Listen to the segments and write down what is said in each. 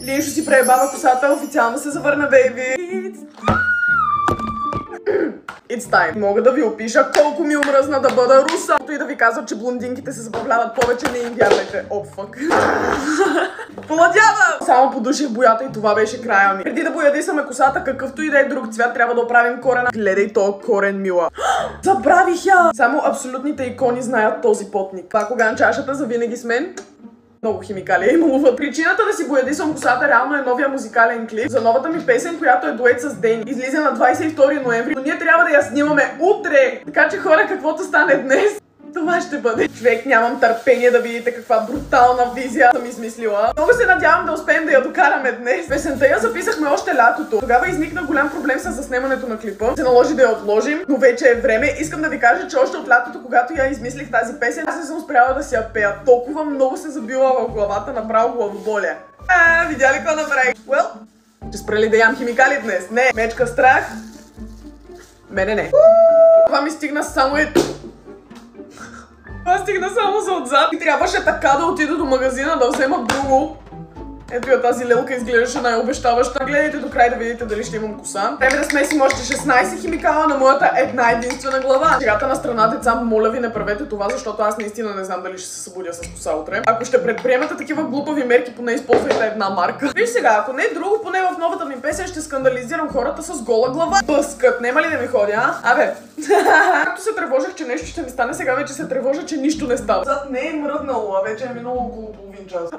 Лишо си преебава косата, официално се завърна, бейби. It's time. Мога да ви опиша колко ми омръзна да бъда руса. И да ви казвам, че блондинките се забавляват повече, не им вярвайте. О, фък. Поладява! Само подуших боята и това беше края ми. Преди да боядисаме косата, какъвто и да е друг цвят, трябва да оправим корена. Гледай то корен, мила. Забравих я! Само абсолютните икони знаят този потник. Пакоган чашата завинаги с мен. Много химикали е имало. Причината да си боядисам косата реално е новия музикален клип за новата ми песен, която е дует с Дени. Излиза на 22 ноември, но ние трябва да я снимаме утре. Така че хора, каквото стане днес, това ще бъде. Човек, нямам търпение да видите каква брутална визия съм измислила. Много се надявам да успеем да я докараме днес. Песента я записахме още лятото. Тогава изникна голям проблем с заснемането на клипа. Се наложи да я отложим, но вече е време. Искам да ви кажа, че още от лятото, когато я измислих тази песен, аз не съм успяла да си я пея. Толкова много се забила в главата, направо главоболя. Видя ли какво направих? Well, ще спра ли да ям химикали днес? Не, мечка страх. Мене не. Това ми стигна само Това стигна само за отзад и трябваше така да отида до магазина да взема друго. Ето я тази лелка изглеждаше най-обещаваща. Гледайте до край да видите дали ще имам коса. Време да смесим още 16 химикала на моята една единствена глава. Шегата на страна, деца, моля ви не правете това, защото аз наистина не знам дали ще се събудя с коса утре. Ако ще предприемате такива глупави мерки, поне използвайте една марка. Виж сега, ако не е друго, поне в новата ми песен ще скандализирам хората с гола глава. Бъскът, нема ли да ми ходя, а? Абе, както се тревожих, че нещо ще ми стане, сега вече се тревожа, че нищо не става. Зад не е мръднало, а вече е минало около половин час.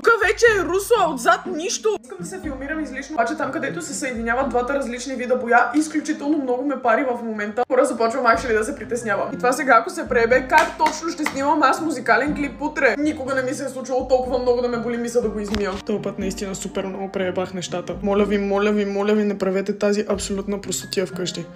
Тук вече е русо, а отзад нищо. Искам да се филмирам излишно, обаче там където се съединяват двата различни вида боя, изключително много ме пари в момента. Хора, започвам actually да се притеснявам. И това сега, ако се преебе, как точно ще снимам аз музикален клип утре? Никога не ми се е случвало толкова много да ме боли мисля да го измия. Този път наистина супер много преебах нещата. Моля ви, не правете тази абсолютна простотия вкъщи.